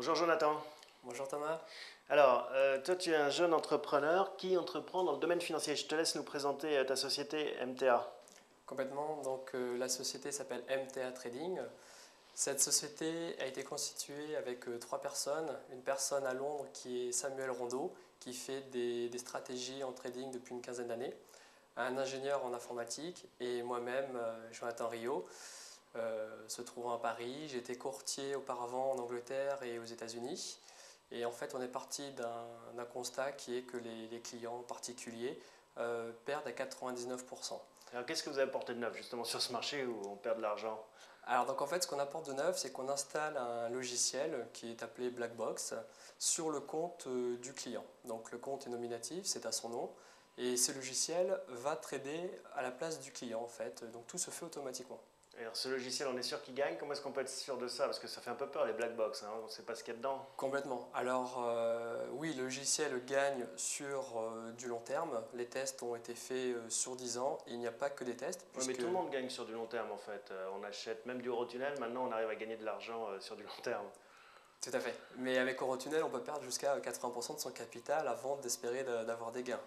Bonjour Jonathan. Bonjour Thomas. Alors, toi tu es un jeune entrepreneur qui entreprend dans le domaine financier. Je te laisse nous présenter ta société MTA. Complètement. La société s'appelle MTA Trading. Cette société a été constituée avec trois personnes. Une personne à Londres qui est Samuel Rondeau, qui fait des stratégies en trading depuis une quinzaine d'années. Un ingénieur en informatique et moi-même, Jonathan Rio, se trouvant à Paris. J'étais courtier auparavant en Angleterre et aux États-Unis. Et en fait, on est parti d'un constat qui est que les clients particuliers perdent à 99%. Alors qu'est-ce que vous avez apporté de neuf justement sur ce marché où on perd de l'argent? Alors donc en fait, ce qu'on apporte de neuf, c'est qu'on installe un logiciel qui est appelé Blackbox sur le compte du client. Donc le compte est nominatif, c'est à son nom. Et ce logiciel va trader à la place du client en fait. Donc tout se fait automatiquement. Alors ce logiciel, on est sûr qu'il gagne? Comment est-ce qu'on peut être sûr de ça? Parce que ça fait un peu peur les black box, hein. On ne sait pas ce qu'il y a dedans. Complètement. Alors oui, le logiciel gagne sur du long terme. Les tests ont été faits sur 10 ans. Et il n'y a pas que des tests. Oui, mais tout le monde gagne sur du long terme en fait. On achète même du Eurotunnel, maintenant on arrive à gagner de l'argent sur du long terme. Tout à fait. Mais avec Eurotunnel, on peut perdre jusqu'à 80% de son capital avant d'espérer d'avoir des gains.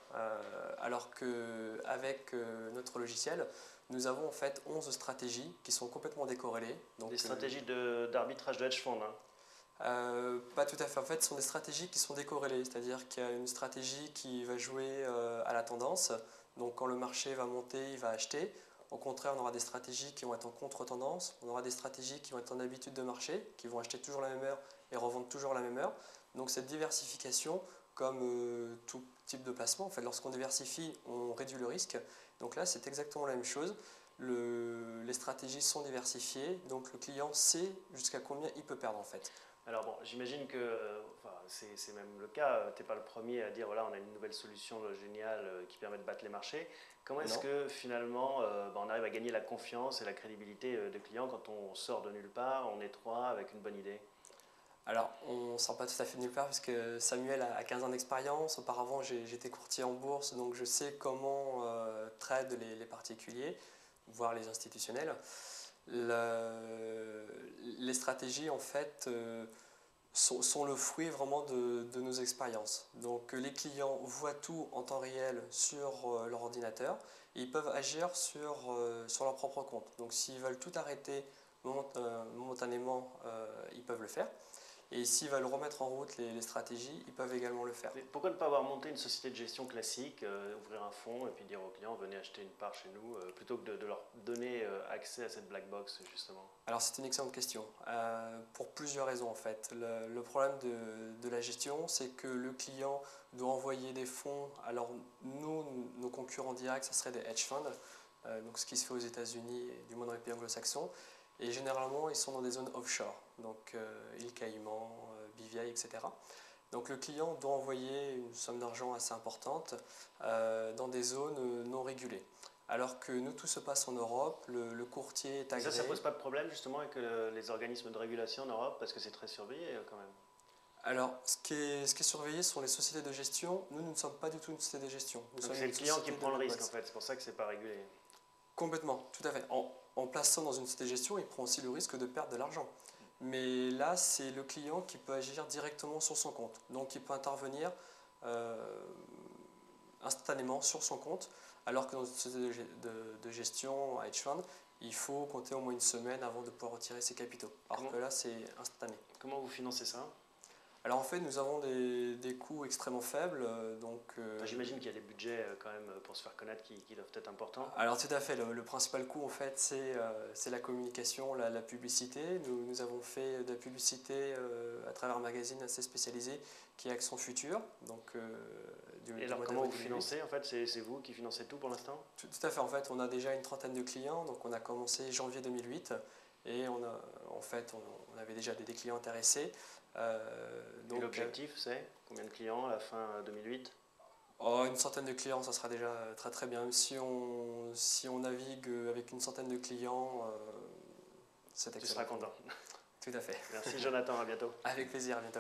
Alors qu'avec notre logiciel, nous avons en fait 11 stratégies qui sont complètement décorrélées. Des stratégies d'arbitrage de hedge fund, hein. Pas tout à fait. En fait, ce sont des stratégies qui sont décorrélées, c'est-à-dire qu'il y a une stratégie qui va jouer à la tendance. Donc, quand le marché va monter, il va acheter. Au contraire, on aura des stratégies qui vont être en contre-tendance. On aura des stratégies qui vont être en habitude de marché, qui vont acheter toujours la même heure et revendre toujours la même heure. Donc, cette diversification, comme tout type de placement, en fait, lorsqu'on diversifie, on réduit le risque. Donc là, c'est exactement la même chose. Les stratégies sont diversifiées, donc le client sait jusqu'à combien il peut perdre en fait. Alors bon, j'imagine que enfin, c'est même le cas, tu n'es pas le premier à dire voilà, on a une nouvelle solution géniale qui permet de battre les marchés. Comment est-ce Non. que finalement on arrive à gagner la confiance et la crédibilité des clients quand on sort de nulle part, on est trois avec une bonne idée? Alors, on ne sort pas tout à fait de nulle part parce que Samuel a 15 ans d'expérience. Auparavant, j'étais courtier en bourse, donc je sais comment trade les particuliers, voire les institutionnels. Les stratégies, en fait, sont le fruit vraiment de nos expériences. Donc, les clients voient tout en temps réel sur leur ordinateur et ils peuvent agir sur leur propre compte. Donc, s'ils veulent tout arrêter momentanément, ils peuvent le faire. Et s'ils veulent remettre en route les stratégies, ils peuvent également le faire. Mais pourquoi ne pas avoir monté une société de gestion classique, ouvrir un fonds et puis dire aux clients venez acheter une part chez nous, plutôt que de leur donner accès à cette black box justement? Alors c'est une excellente question, pour plusieurs raisons en fait. Le problème de la gestion, c'est que le client doit envoyer des fonds. Alors nous, nos concurrents directs, ça serait des hedge funds, donc ce qui se fait aux États-Unis et du moins dans les pays anglo-saxons. Et généralement, ils sont dans des zones offshore, donc îles Caïmans, BVI, etc. Donc le client doit envoyer une somme d'argent assez importante dans des zones non régulées. Alors que nous, tout se passe en Europe, le courtier est Et ça agréé. pose pas de problème justement avec les organismes de régulation en Europe parce que c'est très surveillé quand même. Alors, ce qui est surveillé sont les sociétés de gestion. Nous, nous ne sommes pas du tout une société de gestion. Nous Donc sommes c'est le une client qui société prend de le black risque en box. fait, c'est pour ça que c'est pas régulé. Complètement, tout à fait. En plaçant dans une société de gestion, il prend aussi le risque de perdre de l'argent. Mais là, c'est le client qui peut agir directement sur son compte. Donc, il peut intervenir euh, instantanément sur son compte, alors que dans une société de gestion à hedge fund, il faut compter au moins une semaine avant de pouvoir retirer ses capitaux. Alors que là, c'est instantané. Comment vous financez ça? Alors en fait, nous avons des coûts extrêmement faibles. Enfin, j'imagine qu'il y a des budgets quand même pour se faire connaître qui doivent être importants. Alors tout à fait, le principal coût en fait, c'est la communication, la publicité. Nous avons fait de la publicité à travers un magazine assez spécialisé qui est Action Future. Et alors comment vous financez en fait? C'est vous qui financez tout pour l'instant? Tout à fait, en fait, on a déjà une trentaine de clients. Donc on a commencé janvier 2008 et on avait déjà des clients intéressés. Et l'objectif c'est combien de clients à la fin 2008? Oh, une centaine de clients, ça sera déjà très très bien. Si on navigue avec une centaine de clients, c'est Tu excellent. seras content. Tout à fait. Merci Jonathan, à bientôt. Avec plaisir, à bientôt.